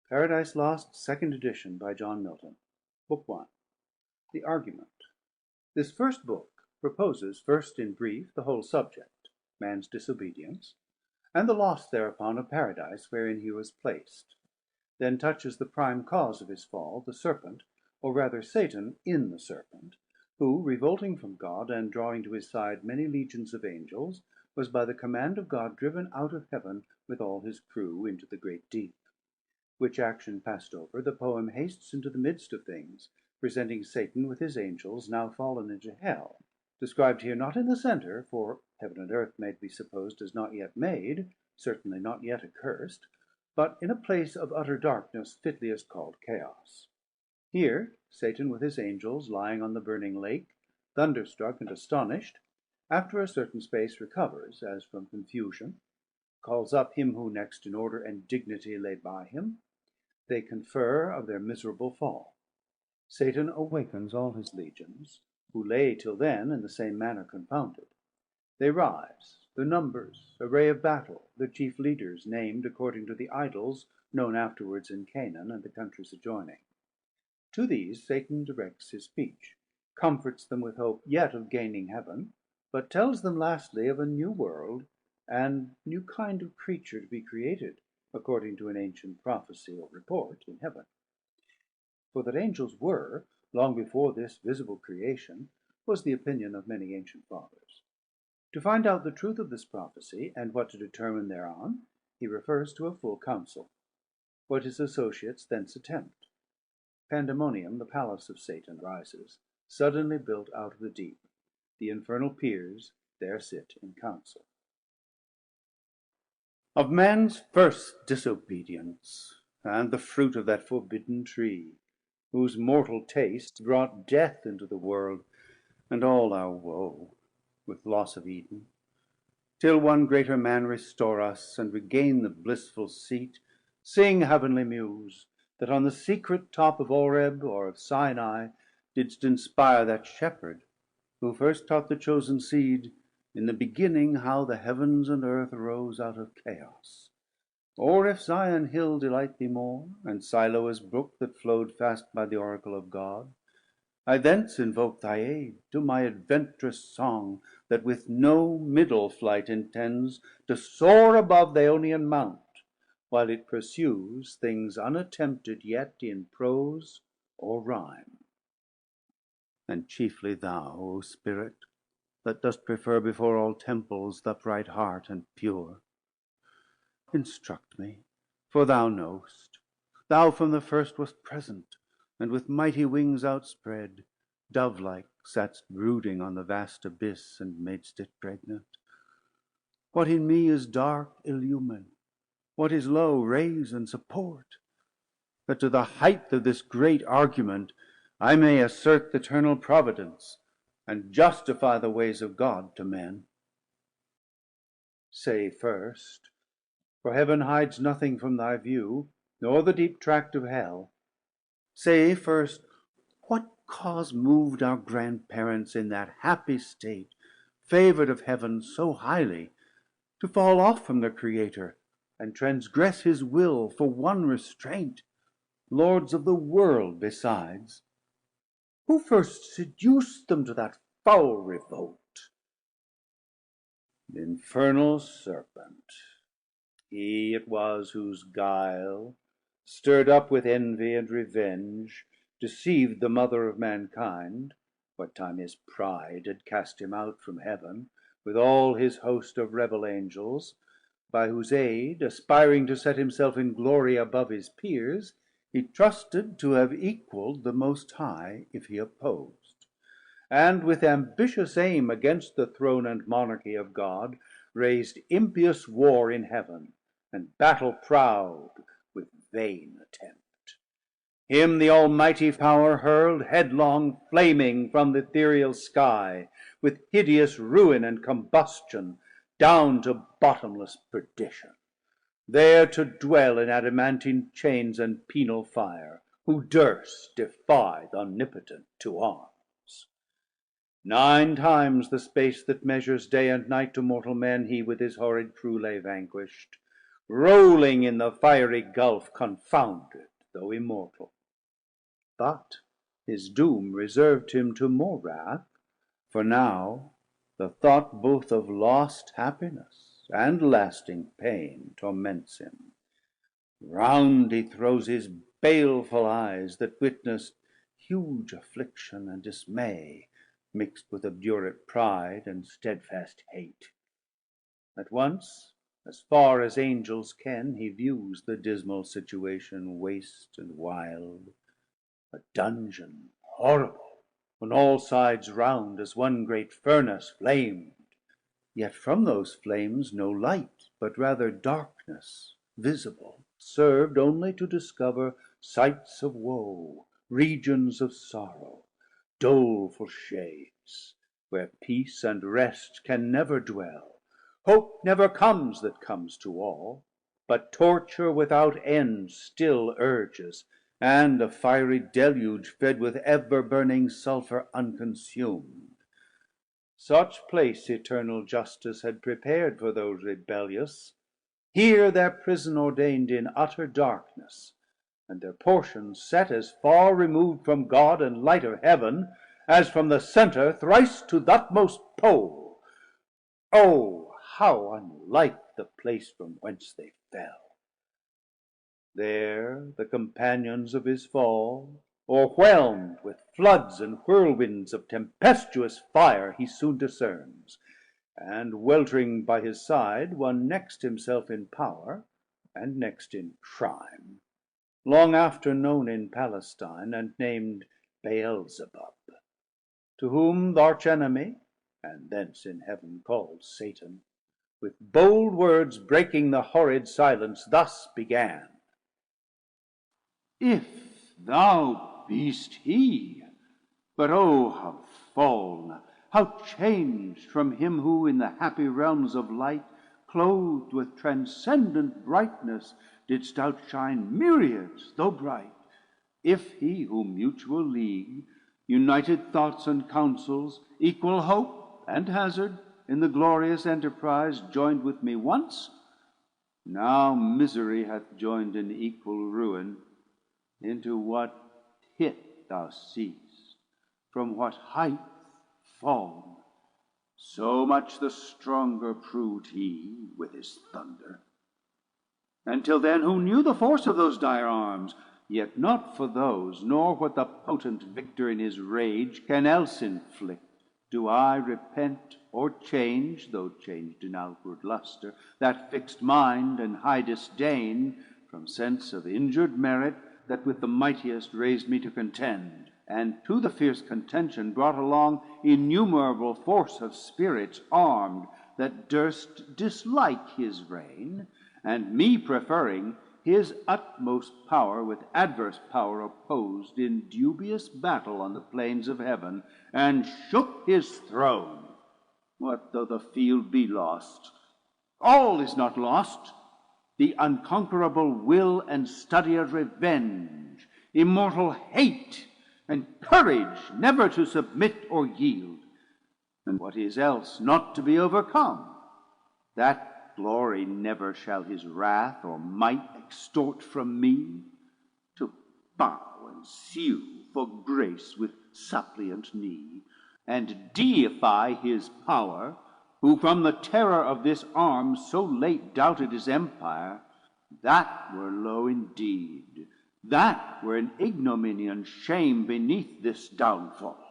Paradise Lost, second edition, by John Milton. Book 1. The Argument. This first book proposes, first in brief, the whole subject, man's disobedience, and the loss thereupon of paradise wherein he was placed; then touches the prime cause of his fall, the serpent, or rather Satan in the serpent, who, revolting from God, and drawing to his side many legions of angels, was by the command of God driven out of heaven with all his crew into the great deep. Which action passed over, the poem hastes into the midst of things, presenting Satan with his angels, now fallen into hell, described here not in the center, for heaven and earth may be supposed as not yet made, certainly not yet accursed, but in a place of utter darkness, fitliest called chaos. Here Satan with his angels, lying on the burning lake, thunderstruck and astonished, after a certain space recovers, as from confusion, calls up him who next in order and dignity lay by him. They confer of their miserable fall. Satan awakens all his legions, who lay till then in the same manner confounded. They rise, their numbers, array of battle, their chief leaders named according to the idols known afterwards in Canaan and the countries adjoining. To these Satan directs his speech, comforts them with hope yet of gaining heaven, but tells them lastly of a new world and new kind of creature to be created, according to an ancient prophecy or report in heaven. For that angels were, long before this visible creation, was the opinion of many ancient fathers. To find out the truth of this prophecy, and what to determine thereon, he refers to a full council. What his associates thence attempt. Pandemonium, the palace of Satan, rises, suddenly built out of the deep. The infernal peers there sit in council. Of man's first disobedience, and the fruit of that forbidden tree, whose mortal taste brought death into the world, and all our woe, with loss of Eden, till one greater man restore us, and regain the blissful seat, sing, heavenly Muse, that on the secret top of Oreb or of Sinai didst inspire that shepherd, who first taught the chosen seed in the beginning how the heavens and earth arose out of chaos. Or if Zion hill delight thee more, and Siloa's brook that flowed fast by the oracle of God, I thence invoke thy aid to my adventurous song, that with no middle flight intends to soar above the Aeonian mount, while it pursues things unattempted yet in prose or rhyme. And chiefly thou, O Spirit, that dost prefer before all temples th' upright heart and pure, instruct me, for thou knowst, thou from the first wast present, and with mighty wings outspread, dove-like satst brooding on the vast abyss, and madest it pregnant. What in me is dark, illumine; what is low, raise and support, that to the height of this great argument I may assert the eternal providence, and justify the ways of God to men. Say first, for heaven hides nothing from thy view, nor the deep tract of hell. Say first, what cause moved our grandparents in that happy state, favored of heaven so highly, to fall off from their Creator, and transgress his will for one restraint, lords of the world besides? Who first seduced them to that foul revolt? The infernal serpent. He it was whose guile, stirred up with envy and revenge, deceived the mother of mankind, what time his pride had cast him out from heaven, with all his host of rebel angels, by whose aid, aspiring to set himself in glory above his peers, he trusted to have equal'd the Most High, if he opposed, and with ambitious aim against the throne and monarchy of God, raised impious war in heaven, and battle proud with vain attempt. Him the Almighty Power hurl'd headlong flaming from the ethereal sky, with hideous ruin and combustion, down to bottomless perdition, there to dwell in adamantine chains and penal fire, who durst defy th' Omnipotent to arms. 9 times the space that measures day and night to mortal men he with his horrid crew lay vanquished, rolling in the fiery gulf confounded, though immortal. But his doom reserved him to more wrath, for now the thought both of lost happiness and lasting pain torments him. Round he throws his baleful eyes, that witnessed huge affliction and dismay, mixed with obdurate pride and steadfast hate. At once, as far as angels can, he views the dismal situation, waste and wild, a dungeon horrible, on all sides round, as one great furnace flamed. Yet from those flames no light, but rather darkness visible, served only to discover sights of woe, regions of sorrow, doleful shades, where peace and rest can never dwell. Hope never comes that comes to all, but torture without end still urges, and a fiery deluge fed with ever burning sulphur unconsumed. Such place eternal justice had prepared for those rebellious, here their prison ordained in utter darkness, and their portion set as far removed from God and light of heaven, as from the center thrice to th'utmost pole. Oh, how unlike the place from whence they fell! There the companions of his fall, o'erwhelm'd with floods and whirlwinds of tempestuous fire, he soon discerns, and weltering by his side one next himself in power, and next in crime, long after known in Palestine, and named Beelzebub, to whom th' arch enemy, and thence in heaven called Satan, with bold words breaking the horrid silence, thus began: If thou beest he, but oh how fall'n, how changed from him who in the happy realms of light, clothed with transcendent brightness, didst outshine myriads though bright; if he who mutual league, united thoughts and counsels, equal hope and hazard in the glorious enterprise, joined with me once, now misery hath joined in equal ruin, into what pit thou seest, from what height fall'n, so much the stronger proved he with his thunder. And till then who knew the force of those dire arms? Yet not for those, nor what the potent victor in his rage can else inflict, do I repent or change, though changed in outward lustre, that fixed mind and high disdain, from sense of injured merit, that with the mightiest raised me to contend, and to the fierce contention brought along innumerable force of spirits armed, that durst dislike his reign, and me preferring, his utmost power with adverse power opposed in dubious battle on the plains of heaven, and shook his throne. What though the field be lost? All is not lost. The unconquerable will and study of revenge, immortal hate, and courage never to submit or yield, and what is else not to be overcome, that glory never shall his wrath or might extort from me, to bow and sue for grace with suppliant knee, and deify his power, who from the terror of this arm so late doubted his empire. That were low indeed, that were an ignominy and shame beneath this downfall.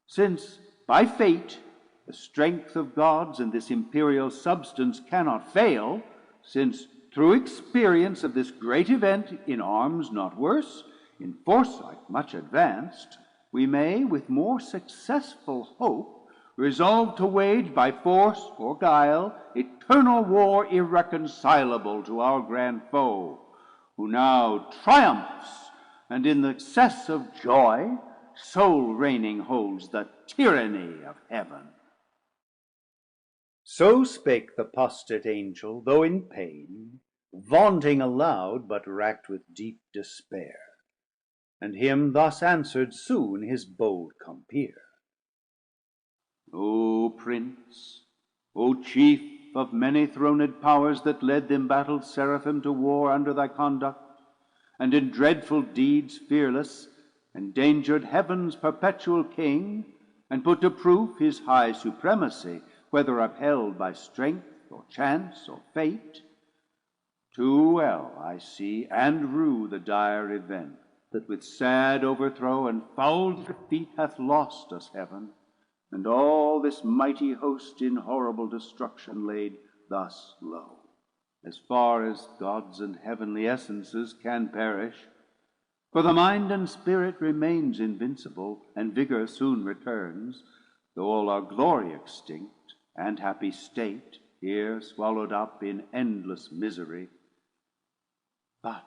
Since by fate the strength of gods and this imperial substance cannot fail, since through experience of this great event, in arms not worse, in foresight much advanced, we may with more successful hope resolve to wage by force or guile eternal war irreconcilable to our grand foe, who now triumphs, and in the excess of joy sole reigning holds the tyranny of heaven. So spake the postate angel, though in pain, vaunting aloud, but racked with deep despair. And him thus answered soon his bold compeer: O Prince, O Chief of many throned powers, that led th' embattled Seraphim to war under thy conduct, and in dreadful deeds fearless, endangered heaven's perpetual king, and put to proof his high supremacy, whether upheld by strength or chance or fate. Too well I see and rue the dire event, that with sad overthrow and foul defeat hath lost us heaven, and all this mighty host in horrible destruction laid thus low, as far as gods and heavenly essences can perish. For the mind and spirit remains invincible, and vigor soon returns, though all our glory extinct, and happy state here swallowed up in endless misery. But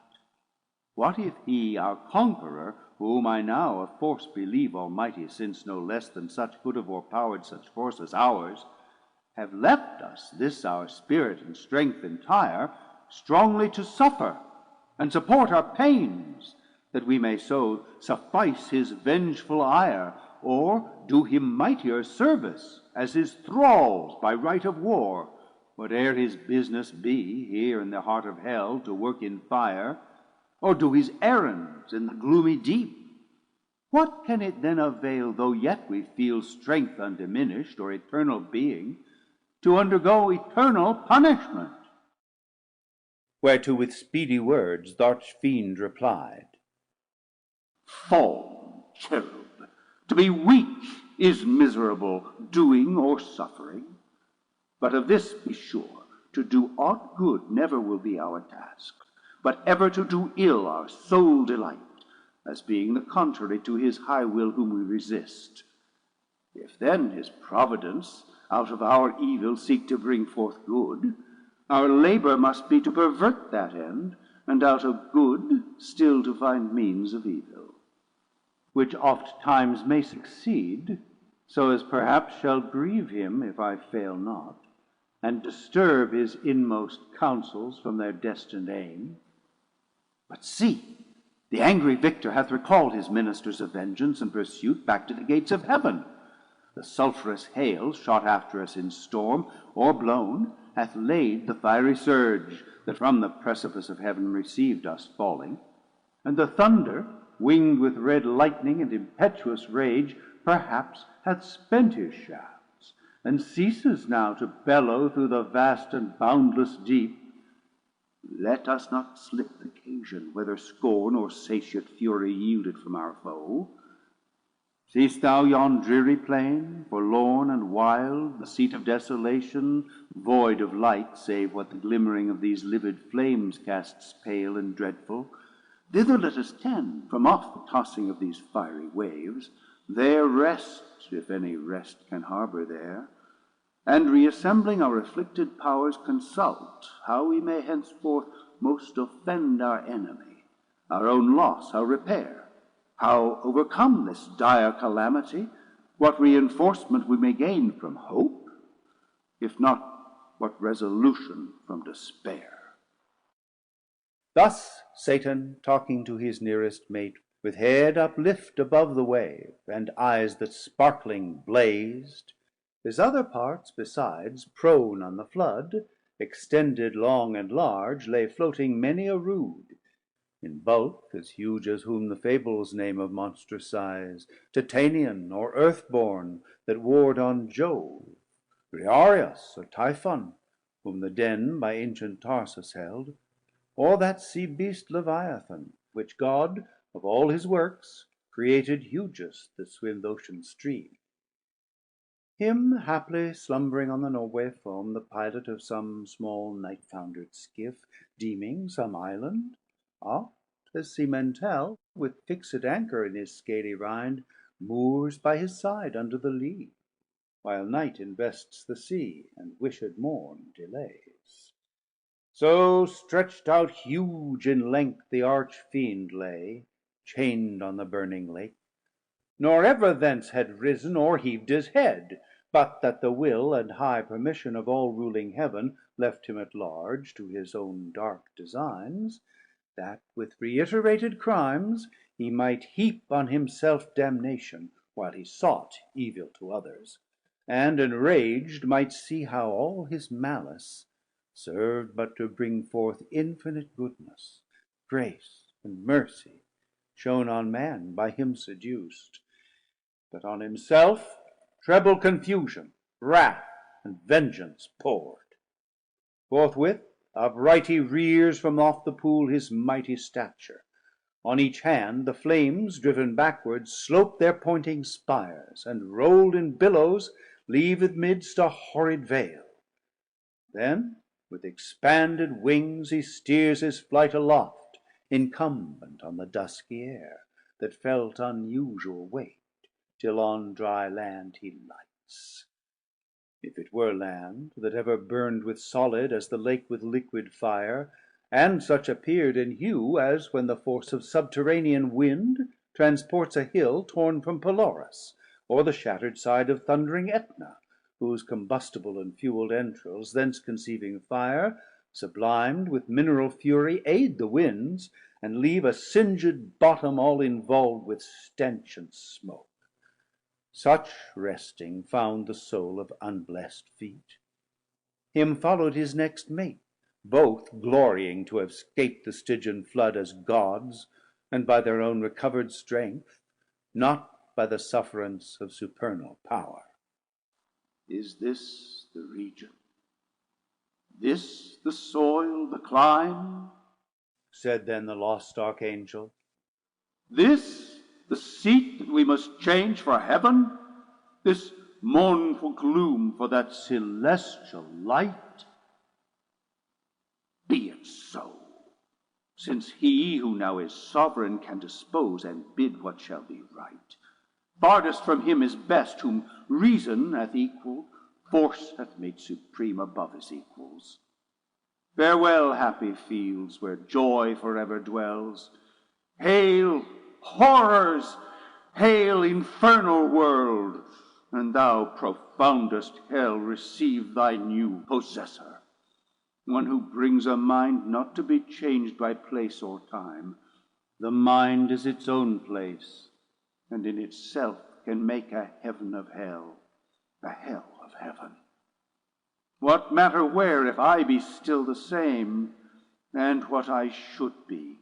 what if he, our conqueror, whom I now of force believe almighty, since no less than such could have o'erpowered such force as ours, have left us this our spirit and strength entire, strongly to suffer and support our pains, that we may so suffice his vengeful ire, or do him mightier service, as his thralls by right of war, whate'er his business be, here in the heart of hell to work in fire, or do his errands in the gloomy deep. What can it then avail, though yet we feel strength undiminished, or eternal being, to undergo eternal punishment? Whereto with speedy words the arch-fiend replied, Fallen cherub, to be weak is miserable, doing or suffering. But of this be sure, to do aught good never will be our task, but ever to do ill our sole delight, as being the contrary to his high will whom we resist. If then his providence out of our evil seek to bring forth good, our labor must be to pervert that end, and out of good still to find means of evil, which oft times may succeed, so as perhaps shall grieve him if I fail not, and disturb his inmost counsels from their destined aim. But see, the angry victor hath recalled his ministers of vengeance and pursuit back to the gates of heaven. The sulphurous hail, shot after us in storm, or blown, hath laid the fiery surge that from the precipice of heaven received us falling, and the thunder, winged with red lightning and impetuous rage, perhaps hath spent his shafts, and ceases now to bellow through the vast and boundless deep. Let us not slip occasion, whether scorn or satiate fury yielded from our foe. Seest thou yon dreary plain, forlorn and wild, the seat of desolation, void of light, save what the glimmering of these livid flames casts pale and dreadful? Thither let us tend, from off the tossing of these fiery waves, there rest, if any rest can harbor there, and reassembling our afflicted powers consult how we may henceforth most offend our enemy, our own loss how repair, how overcome this dire calamity, what reinforcement we may gain from hope, if not what resolution from despair. Thus Satan, talking to his nearest mate, with head uplift above the wave, and eyes that sparkling blazed, his other parts besides, prone on the flood, extended long and large, lay floating many a rood, in bulk as huge as whom the fables name of monstrous size, Titanian or earthborn, that warred on Jove, Briareus or Typhon, whom the den by ancient Tarsus held, or that sea beast Leviathan, which God of all his works created hugest that swim the ocean stream. Him haply slumbering on the Norway foam, the pilot of some small night-foundered skiff, deeming some island, oft, as seamen tell, with fixed anchor in his scaly rind, moors by his side under the lee, while night invests the sea, and wished morn delays. So stretched out huge in length the arch-fiend lay, chained on the burning lake, nor ever thence had risen or heaved his head, but that the will and high permission of all ruling heaven left him at large to his own dark designs, that with reiterated crimes he might heap on himself damnation, while he sought evil to others, and enraged might see how all his malice served but to bring forth infinite goodness, grace, and mercy shown on man by him seduced, but on himself treble confusion, wrath, and vengeance pour'd. Forthwith upright he rears from off the pool his mighty stature. On each hand the flames, driven backward, slope their pointing spires, and roll'd in billows leave amidst a horrid veil. Then with expanded wings he steers his flight aloft, incumbent on the dusky air, that felt unusual weight, till on dry land he lights. If it were land that ever burn'd with solid as the lake with liquid fire, and such appear'd in hue as when the force of subterranean wind transports a hill torn from Pelorus, or the shatter'd side of thundering Etna, whose combustible and fuel'd entrails, thence conceiving fire, sublim'd with mineral fury, aid the winds, and leave a singed bottom all involved with stench and smoke. Such resting found the soul of unblessed feet. Him follow'd his next mate, both glorying to have scaped the Stygian flood as gods, and by their own recover'd strength, not by the sufferance of supernal power. Is this the region? This the soil, the clime? Said then the lost Archangel. This the seat that we must change for heaven? This mournful gloom for that celestial light? Be it so, since he who now is sovereign can dispose and bid what shall be right. Farthest from him is best, whom reason hath equal, force hath made supreme above his equals. Farewell, happy fields, where joy forever dwells. Hail, horrors! Hail, infernal world! And thou, profoundest hell, receive thy new possessor, one who brings a mind not to be changed by place or time. The mind is its own place, and in itself can make a heaven of hell, a hell of heaven. What matter where, if I be still the same, and what I should be,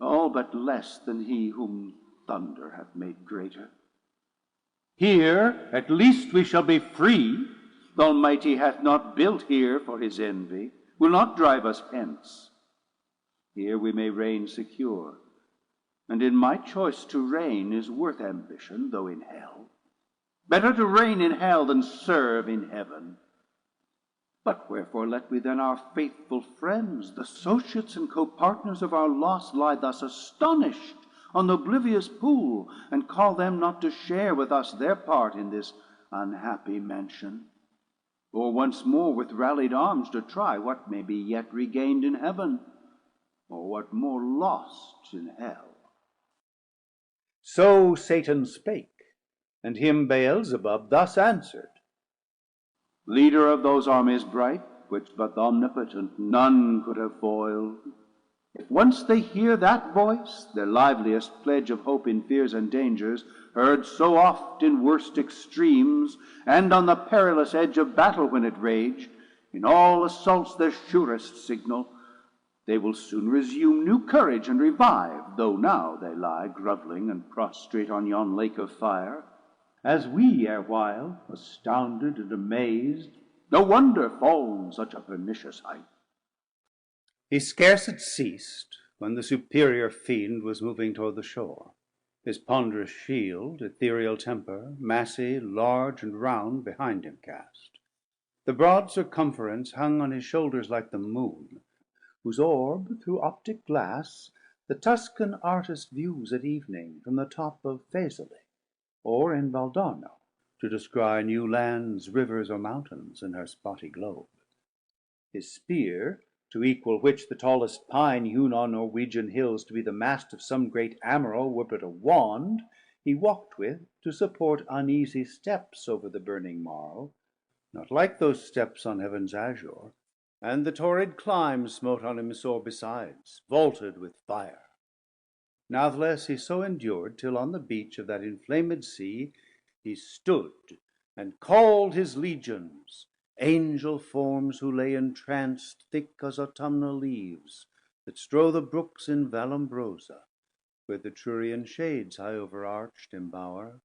all but less than he whom thunder hath made greater? Here at least we shall be free. The Almighty hath not built here for his envy, will not drive us hence. Here we may reign secure, and in my choice to reign is worth ambition, though in hell. Better to reign in hell than serve in heaven. But wherefore let we then our faithful friends, the associates and co-partners of our loss, lie thus astonished on the oblivious pool, and call them not to share with us their part in this unhappy mansion, or once more with rallied arms to try what may be yet regained in heaven, or what more lost in hell. So Satan spake, and him Beelzebub thus answered. Leader of those armies bright, which but the omnipotent none could have foiled, if once they hear that voice, their liveliest pledge of hope in fears and dangers, heard so oft in worst extremes, and on the perilous edge of battle when it raged, in all assaults their surest signal, they will soon resume new courage and revive, though now they lie groveling and prostrate on yon lake of fire, as we erewhile, astounded and amazed, no wonder fallen such a pernicious height. He scarce had ceased when the superior fiend was moving toward the shore, his ponderous shield, ethereal temper, massy, large, and round, behind him cast. The broad circumference hung on his shoulders like the moon, whose orb through optic glass the Tuscan artist views at evening from the top of Faesulae, or in Valdarno, to descry new lands, rivers, or mountains in her spotty globe. His spear, to equal which the tallest pine hewn on Norwegian hills to be the mast of some great Amiral were but a wand, he walked with to support uneasy steps over the burning marl, not like those steps on heaven's azure, and the torrid clime smote on him sore besides, vaulted with fire. Natheless he so endured, till on the beach of that inflamed sea he stood, and called his legions, angel forms who lay entranced thick as autumnal leaves, that strow the brooks in Vallombrosa, where the Trurian shades high overarched embower,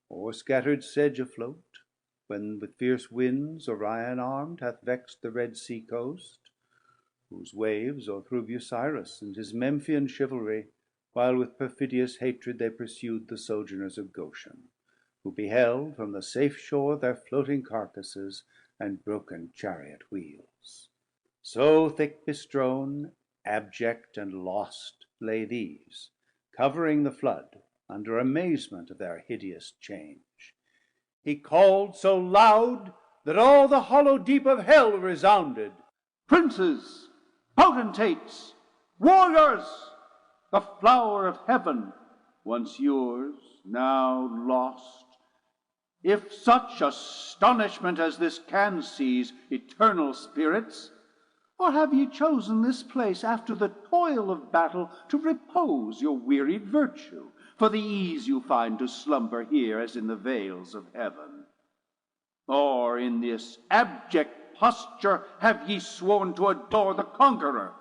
or scatter'd sedge afloat, when with fierce winds Orion arm'd hath vexed the Red Sea coast, whose waves o'erthrew Busiris and his Memphian chivalry, while with perfidious hatred they pursued the sojourners of Goshen, who beheld from the safe shore their floating carcasses and broken chariot wheels. So thick bestrown, abject and lost lay these, covering the flood under amazement of their hideous change. He called so loud that all the hollow deep of hell resounded. Princes, potentates, warriors, the flower of heaven, once yours, now lost, if such astonishment as this can seize eternal spirits, or have ye chosen this place after the toil of battle to repose your wearied virtue, for the ease you find to slumber here as in the vales of heaven? Or in this abject posture have ye sworn to adore the conqueror,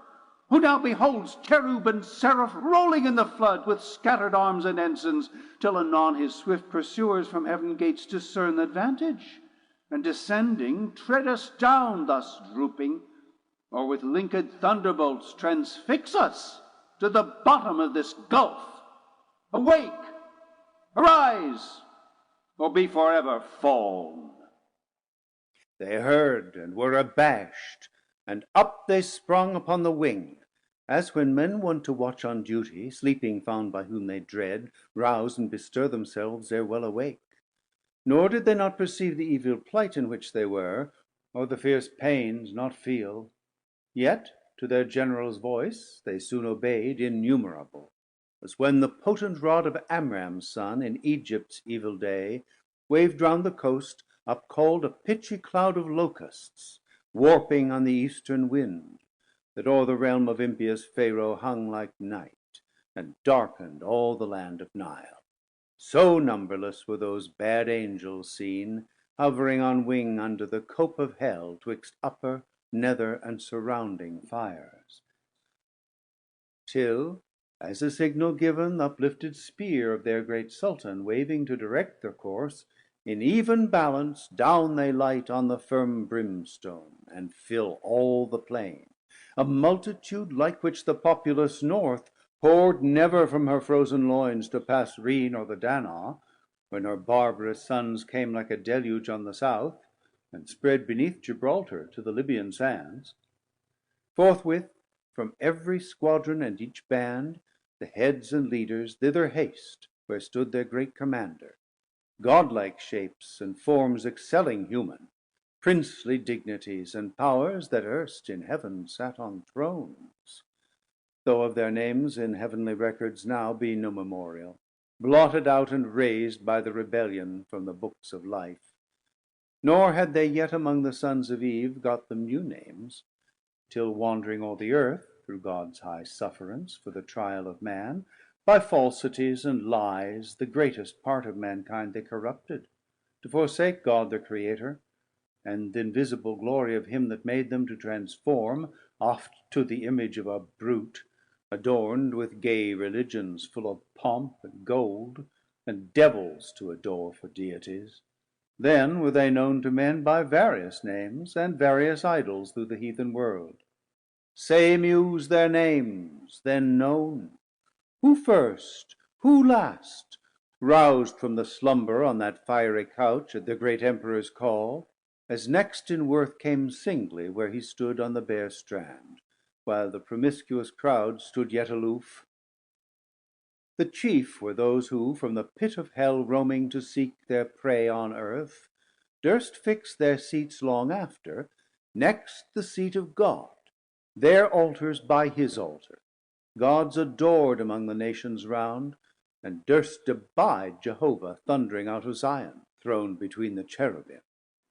who now beholds cherub and seraph rolling in the flood with scattered arms and ensigns, till anon his swift pursuers from heaven gates discern the advantage, and descending tread us down thus drooping, or with linked thunderbolts transfix us to the bottom of this gulf? Awake, arise, or be forever fall'n. They heard and were abashed, and up they sprung upon the wing, as when men wont to watch on duty, sleeping found by whom they dread, rouse and bestir themselves ere well awake. Nor did they not perceive the evil plight in which they were, or the fierce pains not feel. Yet to their general's voice they soon obey'd innumerable, as when the potent rod of Amram's son in Egypt's evil day waved round the coast, upcall'd a pitchy cloud of locusts, warping on the eastern wind, that o'er the realm of impious Pharaoh hung like night, and darkened all the land of Nile. So numberless were those bad angels seen, hovering on wing under the cope of hell, twixt upper, nether, and surrounding fires, till, as a signal given, the uplifted spear of their great Sultan waving to direct their course, in even balance down they light on the firm brimstone, and fill all the plain, a multitude like which the populous North pour'd never from her frozen loins to pass Rhine or the Danaa, when her barbarous sons came like a deluge on the south, and spread beneath Gibraltar to the Libyan sands. Forthwith from every squadron and each band the heads and leaders thither haste, where stood their great commander, godlike shapes and forms excelling human, princely dignities and powers that erst in heaven sat on thrones, though of their names in heavenly records now be no memorial, blotted out and razed by the rebellion from the books of life. Nor had they yet among the sons of Eve got them new names, till wandering o'er the earth through God's high sufferance for the trial of man, by falsities and lies the greatest part of mankind they corrupted, to forsake God their Creator, and the invisible glory of him that made them, to transform oft to the image of a brute, adorned with gay religions full of pomp and gold, and devils to adore for deities. Then were they known to men by various names, and various idols through the heathen world. Say Muse their names, then known, who first, who last, roused from the slumber on that fiery couch at the great Emperor's call, as next in worth came singly where he stood on the bare strand, while the promiscuous crowd stood yet aloof. The chief were those who, from the pit of hell roaming to seek their prey on earth, durst fix their seats long after, next the seat of God, their altars by his altar, Gods adored among the nations round, and durst abide Jehovah thundering out of Zion, throned between the cherubim,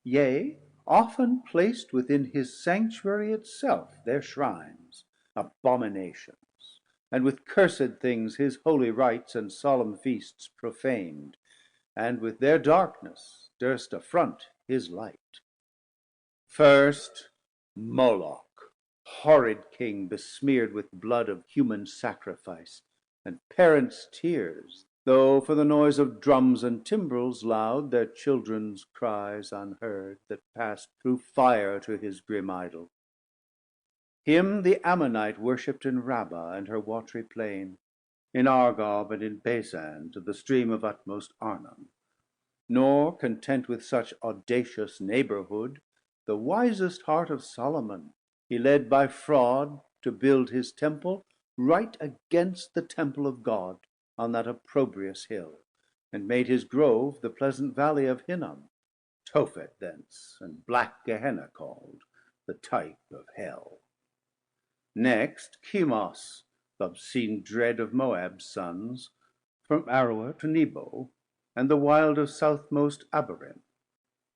yea, often placed within his sanctuary itself their shrines, abominations, and with cursed things his holy rites and solemn feasts profaned, and with their darkness durst affront his light. First Moloch, horrid king, besmear'd with blood of human sacrifice, and parents' tears, though for the noise of drums and timbrels loud, their children's cries unheard, that passed through fire to his grim idol. Him the Ammonite worshipped in Rabbah and her watery plain, in Argob and in Bazan, to the stream of utmost Arnon. Nor content with such audacious neighborhood, the wisest heart of Solomon he led by fraud to build his temple right against the temple of God on that opprobrious hill, and made his grove the pleasant valley of Hinnom, Tophet thence, and black Gehenna called, the type of hell. Next Chemos, th' obscene dread of Moab's sons, from Aroer to Nebo, and the wild of southmost Abarim,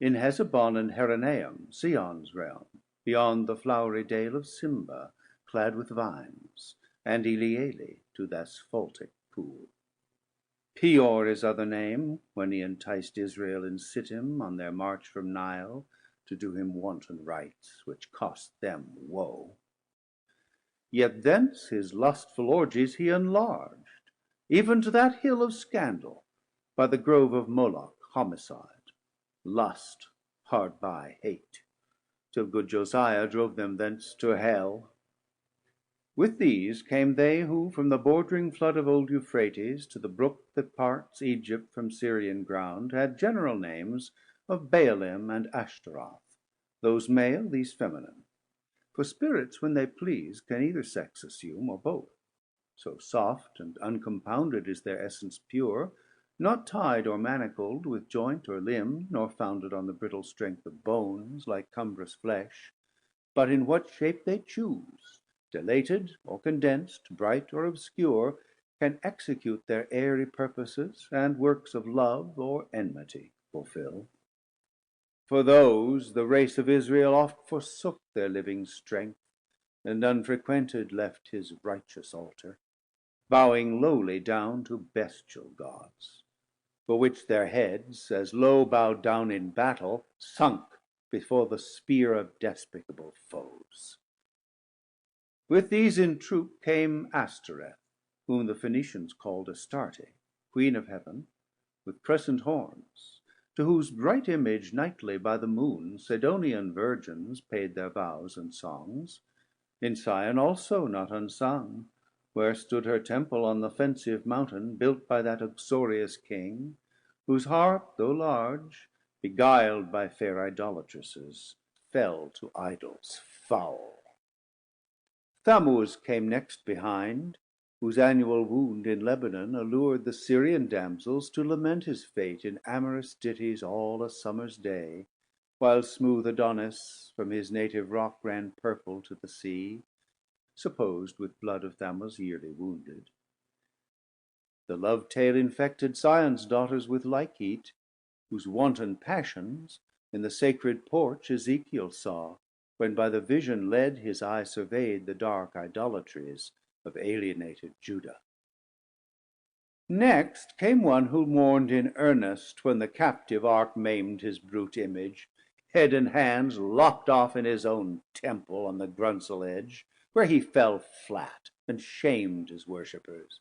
in Hezebon and Heranaim, Sion's realm, beyond the flowery dale of Simba, clad with vines, and Eleale to th' asphaltic pool. Peor his other name, when he enticed Israel in Sittim on their march from Nile, to do him wanton rites, which cost them woe. Yet thence his lustful orgies he enlarged, even to that hill of scandal, by the grove of Moloch, homicide, lust, hard by hate, till good Josiah drove them thence to hell. With these came they who from the bordering flood of old Euphrates to the brook that parts Egypt from Syrian ground had general names of Baalim and Ashtaroth, those male, these feminine. For spirits when they please can either sex assume, or both. So soft and uncompounded is their essence pure, not tied or manacled with joint or limb, nor founded on the brittle strength of bones, like cumbrous flesh, but in what shape they choose, dilated or condensed, bright or obscure, can execute their airy purposes, and works of love or enmity fulfill. For those the race of Israel oft forsook their living strength, and unfrequented left his righteous altar, bowing lowly down to bestial gods, for which their heads, as low bowed down in battle, sunk before the spear of despicable foes. With these in troop came Astoreth, whom the Phoenicians called Astarte, Queen of Heaven, with crescent horns, to whose bright image nightly by the moon Sidonian virgins paid their vows and songs. In Sion also not unsung, where stood her temple on the fensive mountain, built by that uxorious king, whose heart, though large, beguiled by fair idolatresses, fell to idols foul. Thammuz came next behind, whose annual wound in Lebanon allured the Syrian damsels to lament his fate in amorous ditties all a summer's day, while smooth Adonis from his native rock ran purple to the sea, supposed with blood of Thammuz yearly wounded. The love tale infected Sion's daughters with like heat, whose wanton passions in the sacred porch Ezekiel saw, when by the vision led his eye surveyed the dark idolatries of alienated Judah. Next came one who mourned in earnest when the captive Ark maimed his brute image, head and hands lopped off in his own temple on the Grunsel edge, where he fell flat and shamed his worshippers.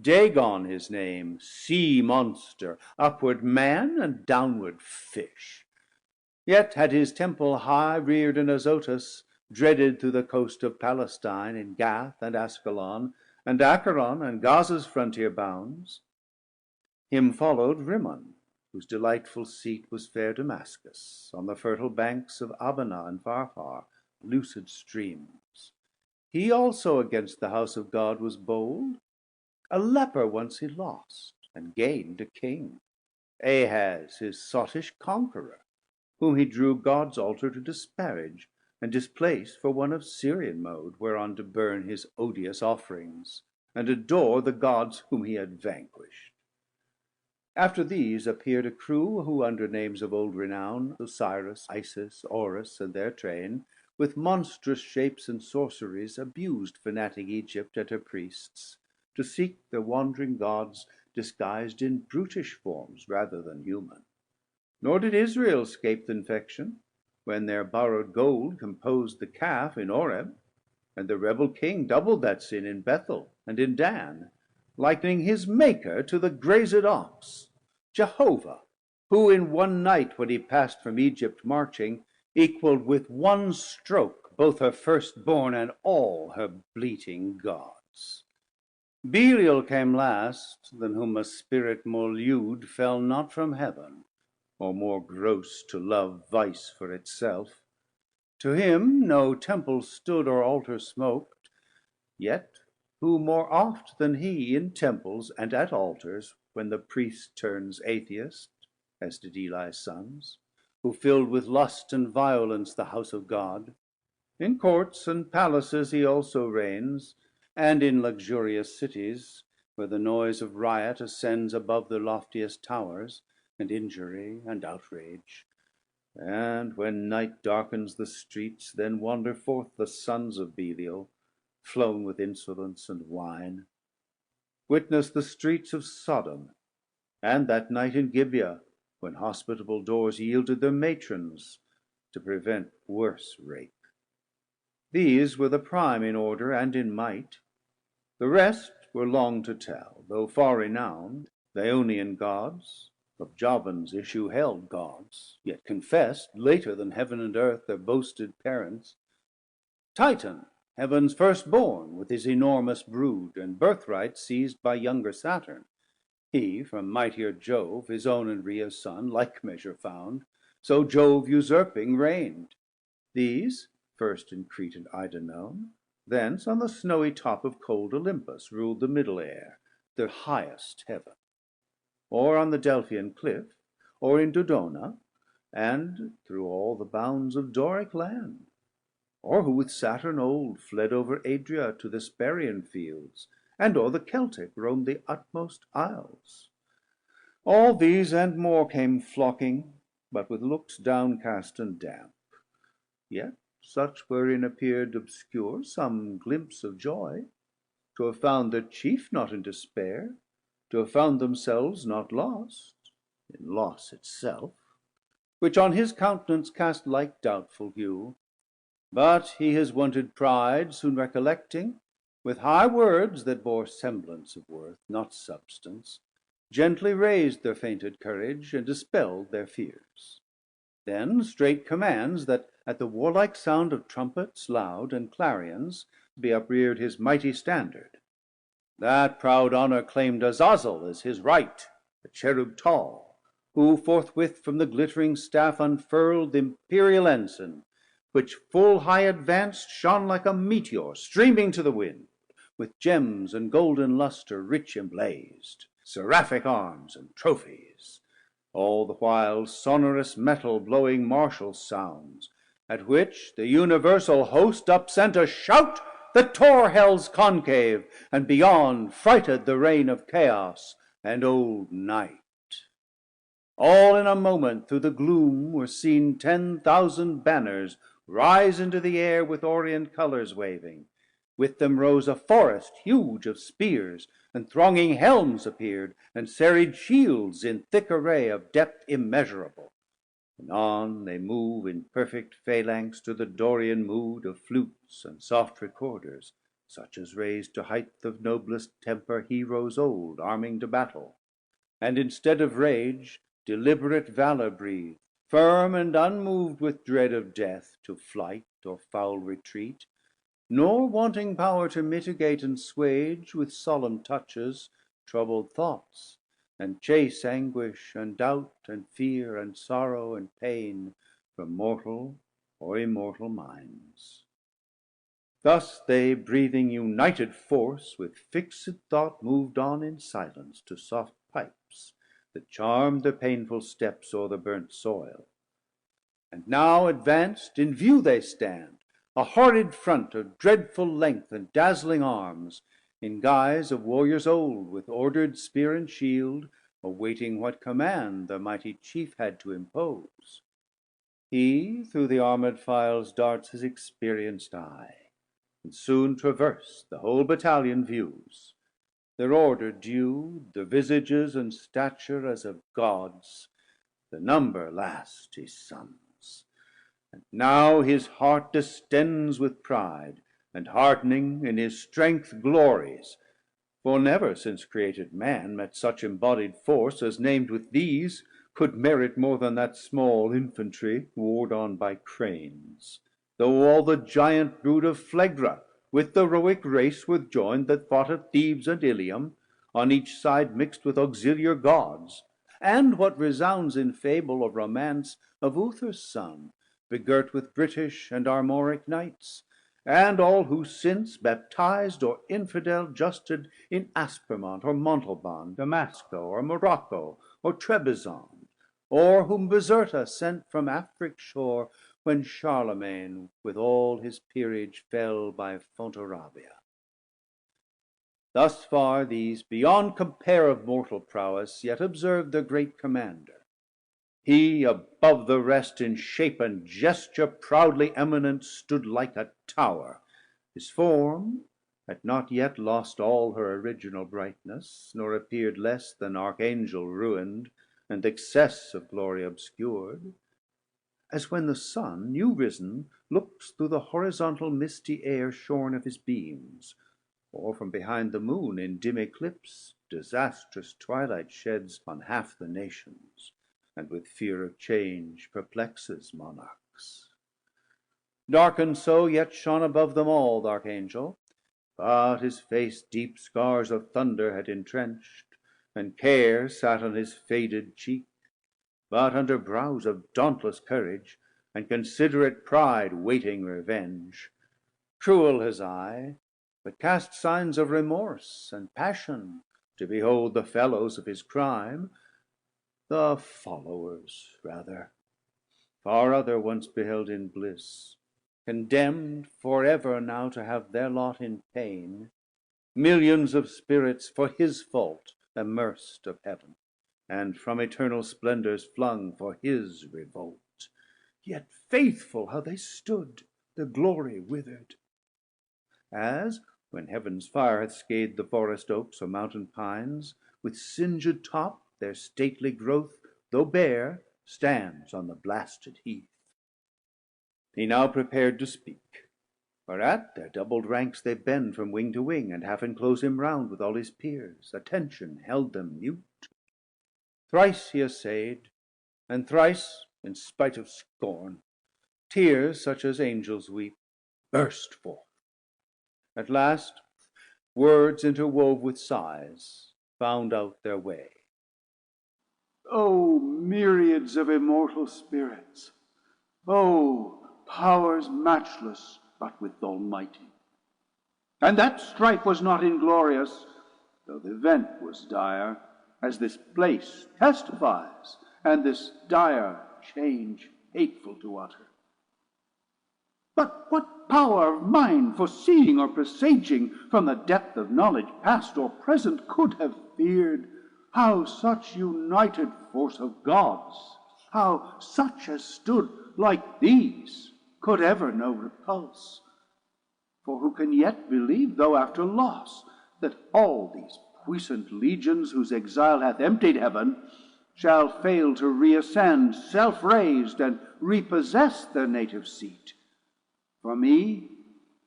Dagon his name, sea monster, upward man and downward fish. Yet had his temple high rear'd in Azotus, dreaded through the coast of Palestine, in Gath and Ascalon, and Acheron and Gaza's frontier bounds. Him followed Rimmon, whose delightful seat was fair Damascus, on the fertile banks of Abana and Pharphar, lucid streams. He also against the house of God was bold. A leper once he lost, and gained a king, Ahaz his sottish conqueror, whom he drew God's altar to disparage, and displace for one of Syrian mode, whereon to burn his odious offerings, and adore the gods whom he had vanquished. After these appear'd a crew, who under names of old renown, Osiris, Isis, Horus, and their train, with monstrous shapes and sorceries abused fanatic Egypt and her priests, to seek the wandering gods disguised in brutish forms rather than human. Nor did Israel scape th' infection, when their borrow'd gold composed the calf in Oreb, and the rebel king doubled that sin in Bethel and in Dan, likening his maker to the grazed ox, Jehovah, who in one night, when he passed from Egypt marching, equaled with one stroke both her firstborn and all her bleating gods. Belial came last, than whom a spirit more lewd fell not from heaven, or more gross to love vice for itself. To him no temple stood or altar smoked, yet who more oft than he in temples and at altars, when the priest turns atheist, as did Eli's sons, who filled with lust and violence the house of God, in courts and palaces he also reigns, and in luxurious cities, where the noise of riot ascends above the loftiest towers, and injury and outrage. And when night darkens the streets, then wander forth the sons of Belial, flown with insolence and wine. Witness the streets of Sodom, and that night in Gibeah, when hospitable doors yielded their matrons to prevent worse rape. These were the prime in order and in might. The rest were long to tell, though far renowned, the Ionian gods, of Javan's issue held gods, yet confessed later than heaven and earth their boasted parents. Titan, heaven's firstborn, with his enormous brood, and birthright seized by younger Saturn. He from mightier Jove, his own and Rhea's son, like measure found, so Jove usurping reigned. These, first in Crete and Ida known, thence on the snowy top of cold Olympus ruled the middle air, the highest heaven, or on the Delphian cliff, or in Dodona, and through all the bounds of Doric land, or who with Saturn old fled over Adria to the Sparian fields, and o'er the Celtic roamed the utmost isles. All these and more came flocking, but with looks downcast and damp, yet such wherein appeared obscure some glimpse of joy, to have found their chief not in despair, to have found themselves not lost in loss itself, which on his countenance cast like doubtful hue. But he his wonted pride soon recollecting, with high words that bore semblance of worth, not substance, gently raised their fainted courage, and dispelled their fears. Then straight commands that at the warlike sound of trumpets loud and clarions be upreared his mighty standard. That proud honor claimed Azazel as his right, a cherub tall, who forthwith from the glittering staff unfurled the imperial ensign, which full high advanced shone like a meteor streaming to the wind, with gems and golden lustre rich emblazed, seraphic arms and trophies, all the while sonorous metal blowing martial sounds, at which the universal host upsent a shout that tore hell's concave, and beyond frighted the reign of chaos and old night. All in a moment through the gloom were seen 10,000 banners rise into the air with orient colors waving. With them rose a forest huge of spears, and thronging helms appeared, and serried shields in thick array of depth immeasurable. And on they move in perfect phalanx to the Dorian mood of flutes and soft recorders, such as raised to height of noblest temper heroes old arming to battle, and instead of rage deliberate valor breathe, firm and unmoved with dread of death to flight or foul retreat, nor wanting power to mitigate and swage with solemn touches troubled thoughts, and chase anguish and doubt and fear and sorrow and pain from mortal or immortal minds. Thus they, breathing united force, with fixed thought moved on in silence to soft pipes that charmed their painful steps o'er the burnt soil. And now advanced in view they stand, a horrid front of dreadful length and dazzling arms, in guise of warriors old, with ordered spear and shield, awaiting what command their mighty chief had to impose. He through the armed files darts his experienced eye, and soon traverse the whole battalion views, their order due, their visages and stature as of gods, the number last his sons. And now his heart distends with pride, and heartening in his strength glories. For never since created man met such embodied force as nam'd with these could merit more than that small infantry warr'd on by cranes, though all the giant brood of Phlegra with the heroic race were join'd that fought at Thebes and Ilium, on each side mix'd with auxiliar gods, and what resounds in fable or romance of Uther's son, begirt with British and Armoric knights, and all who since baptized or infidel justed in Aspermont or Montalban, Damasco or Morocco or Trebizond, or whom Bizerta sent from Afric shore, when Charlemagne with all his peerage fell by Fontarabia. Thus far these beyond compare of mortal prowess, yet observe their great Commander. He above the rest in shape and gesture proudly eminent stood like a tower. His form had not yet lost all her original brightness, nor appeared less than Archangel ruined, and excess of glory obscured, as when the Sun new risen looks through the horizontal misty air shorn of his beams, or from behind the Moon in dim eclipse disastrous twilight sheds on half the nations, and with fear of change perplexes monarchs. Darkened so, yet shone above them all th'Archangel, but his face deep scars of thunder had entrenched, and care sat on his faded cheek, but under brows of dauntless courage, and considerate pride waiting revenge. Cruel his eye, but cast signs of remorse and passion, to behold the fellows of his crime, the followers rather, far other once beheld in bliss, condemned for ever now to have their lot in pain, millions of spirits for his fault immersed of heaven, and from eternal splendors flung for his revolt. Yet faithful how they stood, the glory withered, as when heaven's fire hath scathed the forest oaks or mountain pines, with singed top their stately growth, though bare, stands on the blasted heath. He now prepared to speak, whereat their doubled ranks they bend from wing to wing, and half enclose him round with all his peers. Attention held them mute. Thrice he essayed, and thrice, in spite of scorn, tears such as angels weep burst forth. At last words interwove with sighs found out their way. O myriads of immortal spirits, O powers matchless, but with th' Almighty! And that strife was not inglorious, though the event was dire, as this place testifies, and this dire change hateful to utter. But what power of mind, foreseeing or presaging from the depth of knowledge past or present, could have feared how such united force of gods, how such as stood like these, could ever know repulse? For who can yet believe, though after loss, that all these puissant legions, whose exile hath emptied heaven, shall fail to reascend self-raised, and repossess their native seat? For me,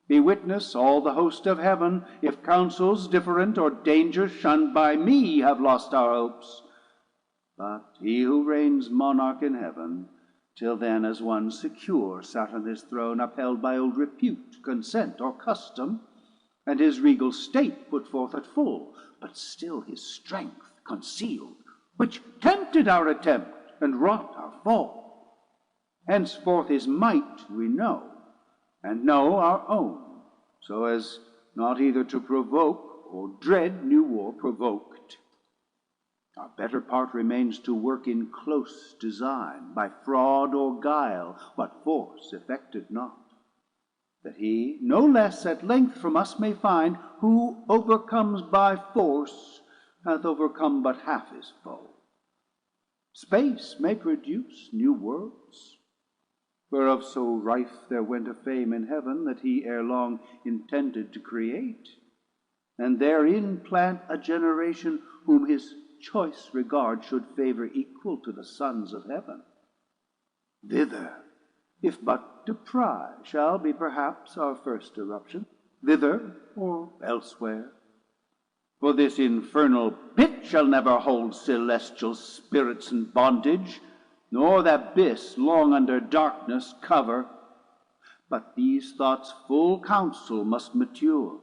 be witness all the host of heaven, if counsels different or dangers shunned by me have lost our hopes. But he who reigns monarch in heaven, till then as one secure sat on his throne, upheld by old repute, consent, or custom, and his regal state put forth at full, but still his strength concealed, which tempted our attempt and wrought our fall. Henceforth his might we know, and know our own, so as not either to provoke or dread new war provoked. Our better part remains to work in close design, by fraud or guile, what force effected not, that he no less at length from us may find, who overcomes by force hath overcome but half his foe. Space may produce new worlds, whereof so rife there went a fame in heaven, that he ere long intended to create, and therein plant a generation whom his choice regard should favor equal to the sons of heaven. Thither, if but to pry, shall be perhaps our first eruption. thither or elsewhere. For this infernal pit shall never hold celestial spirits in bondage, nor the abyss long under darkness cover. But these thoughts full counsel must mature.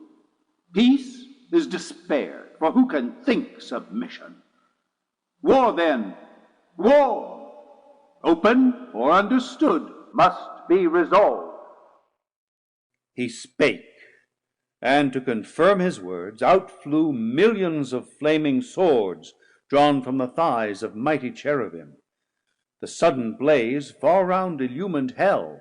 Peace is despair, for who can think submission? War then, war, open or understood, must be resolved. He spake, and to confirm his words, out flew millions of flaming swords, drawn from the thighs of mighty cherubim. The sudden blaze far round illumined hell.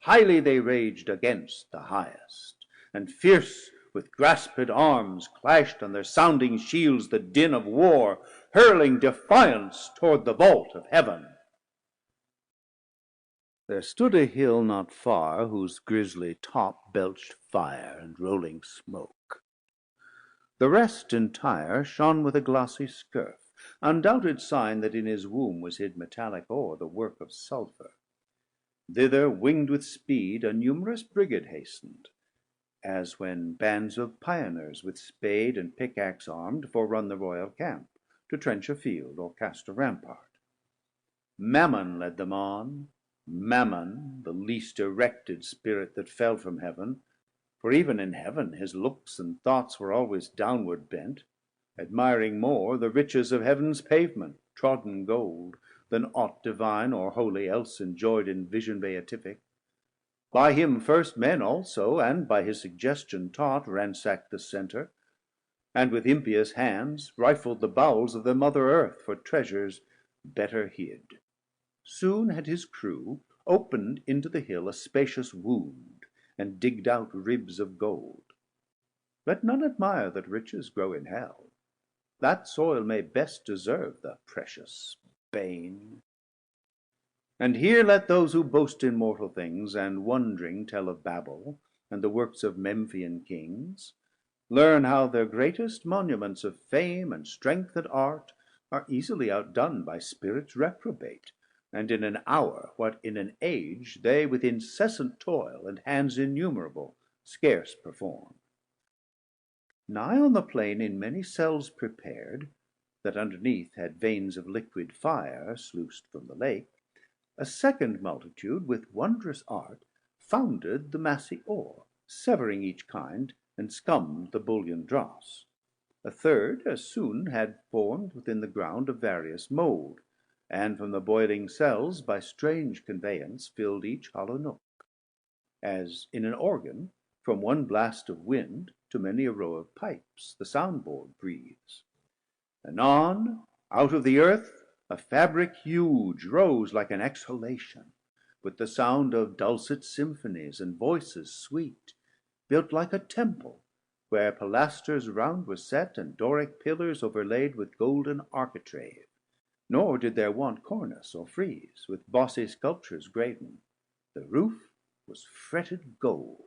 Highly they raged against the highest, and fierce with grasped arms clashed on their sounding shields the din of war, hurling defiance toward the vault of heaven. There stood a hill not far, whose grisly top belched fire and rolling smoke. The rest entire shone with a glossy scurf, undoubted sign that in his womb was hid metallic ore, the work of sulphur. Thither, winged with speed, a numerous brigade hastened, as when bands of pioneers with spade and pickaxe armed forerun the royal camp, to trench a field or cast a rampart. Mammon led them on, Mammon, the least erected spirit that fell from heaven, for even in heaven his looks and thoughts were always downward bent, admiring more the riches of heaven's pavement, trodden gold, than aught divine or holy else enjoyed in vision beatific. By him first men also, and by his suggestion taught, ransacked the center, and with impious hands rifled the bowels of their mother earth for treasures better hid. Soon had his crew opened into the hill a spacious wound, and digged out ribs of gold. Let none admire that riches grow in hell. That soil may best deserve the precious bane. And here let those who boast in mortal things, and wondering tell of Babel, and the works of Memphian kings, learn how their greatest monuments of fame and strength and art are easily outdone by spirits reprobate, and in an hour what in an age they with incessant toil and hands innumerable scarce perform. Nigh on the plain in many cells prepared, that underneath had veins of liquid fire sluiced from the lake, a second multitude with wondrous art founded the massy ore, severing each kind, and scummed the bullion dross. A third as soon had formed within the ground of various mould, and from the boiling cells by strange conveyance filled each hollow nook, as in an organ from one blast of wind to many a row of pipes the sound board breathes. Anon out of the earth a fabric huge rose like an exhalation, with the sound of dulcet symphonies and voices sweet, built like a temple, where pilasters round were set, and Doric pillars overlaid with golden architrave. Nor did there want cornice or frieze, with bossy sculptures graven. The roof was fretted gold.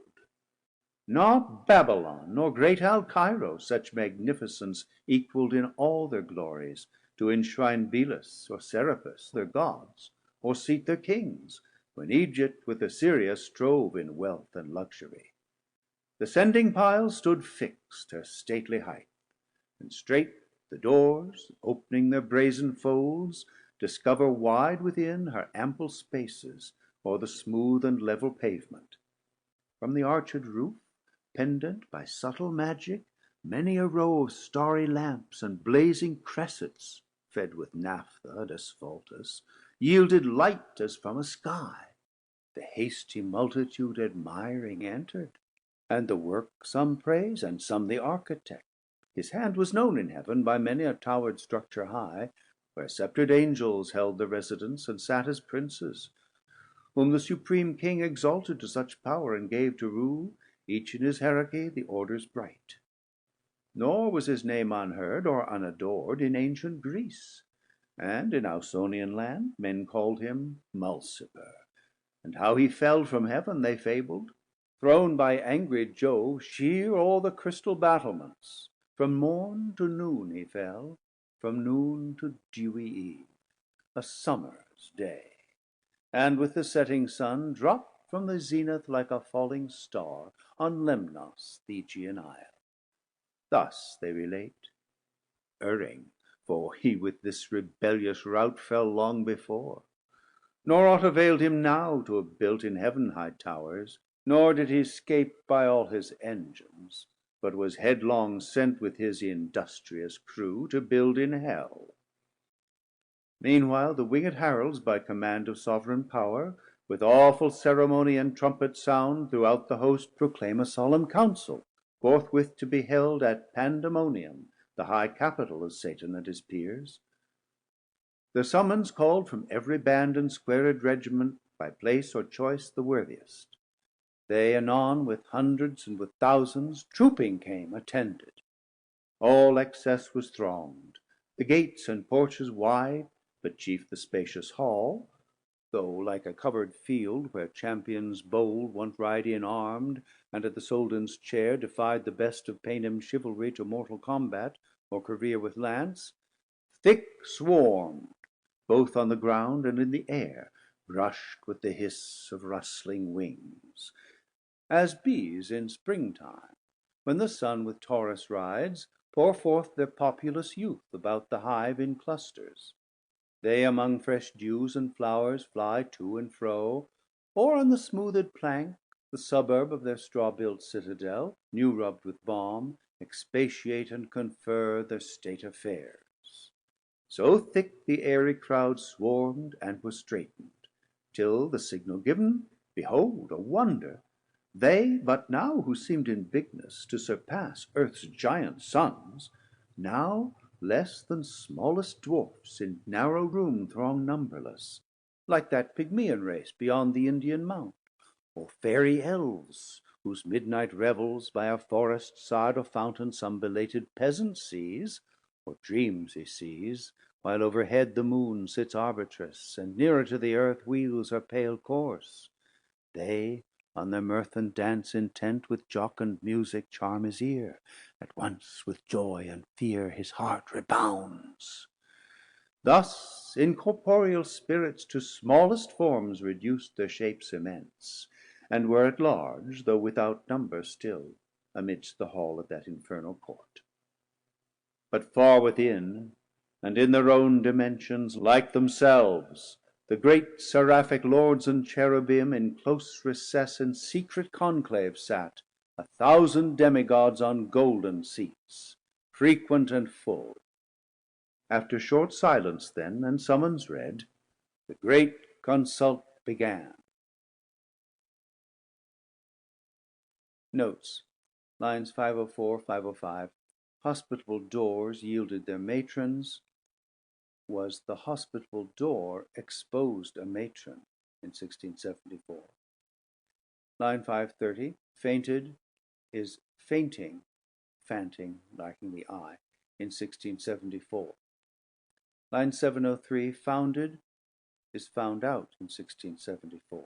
Not Babylon nor great Cairo such magnificence equaled in all their glories, to enshrine Belus or Serapis their gods, or seat their kings, when Egypt with Assyria strove in wealth and luxury. The sending pile stood fixed her stately height, and straight the doors, opening their brazen folds, discover wide within her ample spaces, or the smooth and level pavement. From the arched roof, pendant by subtle magic, many a row of starry lamps and blazing cressets, fed with naphtha and asphaltus, yielded light as from a sky. The hasty multitude admiring entered, and the work some praise, and some the architect. His hand was known in heaven by many a towered structure high, where sceptred angels held their residence, and sat as princes, whom the supreme King exalted to such power, and gave to rule, each in his hierarchy, the orders bright. Nor was his name unheard or unadored in ancient Greece, and in Ausonian land men called him Lucifer. And how he fell from heaven they fabled, thrown by angry Jove sheer o'er the crystal battlements. From morn to noon he fell, from noon to dewy eve, a summer's day, and with the setting sun dropped from the zenith like a falling star on Lemnos, the Aegean isle. Thus they relate, erring, for he with this rebellious rout fell long before. Nor aught avail'd him now to have built in heaven high towers, nor did he scape by all his engines, but was headlong sent with his industrious crew to build in hell. Meanwhile the winged heralds by command of sovereign power, with awful ceremony and trumpet sound, throughout the host proclaim a solemn council, forthwith to be held at Pandemonium, the high capital of Satan and his peers. The summons called from every band and squared regiment, by place or choice the worthiest. They anon with hundreds and with thousands trooping came attended. All excess was thronged, the gates and porches wide, but chief the spacious hall, though like a covered field, where champions bold wont ride in armed, and at the Soldan's chair defied the best of Paynim's chivalry to mortal combat, or career with lance, thick swarmed, both on the ground and in the air, rushed with the hiss of rustling wings, as bees in springtime, when the sun with Taurus rides, pour forth their populous youth about the hive in clusters. They among fresh dews and flowers fly to and fro, or on the smoothed plank, the suburb of their straw-built citadel, new rubbed with balm, expatiate and confer their state affairs. So thick the airy crowd swarmed and was straitened, till the signal given, behold a wonder, they but now who seemed in bigness to surpass earth's giant sons, now less than smallest dwarfs in narrow room throng numberless, like that Pygmean race beyond the Indian mount, or fairy elves, whose midnight revels by a forest side or fountain some belated peasant sees, or dreams he sees, while overhead the moon sits arbitress, and nearer to the earth wheels her pale course. They on their mirth and dance intent, with jocund music charm his ear, at once with joy and fear his heart rebounds. Thus incorporeal spirits to smallest forms reduced their shapes immense, and were at large, though without number still, amidst the hall of that infernal court. But far within, and in their own dimensions, like themselves, the great seraphic lords and cherubim in close recess and secret conclave sat, 1,000 demigods on golden seats, frequent and full. After short silence then, and summons read, the great consult began. Notes, lines 504, 505. Hospitable doors yielded their matrons. Was the hospitable door exposed a matron in 1674. Line 530, fainted is fainting, fanting, lacking the I, in 1674. Line 703, founded is found out in 1674.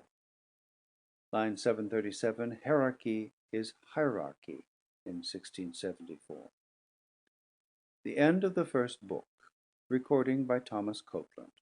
Line 737, hierarchy is hierarchy in 1674. The end of the first book. Recording by Thomas Copeland.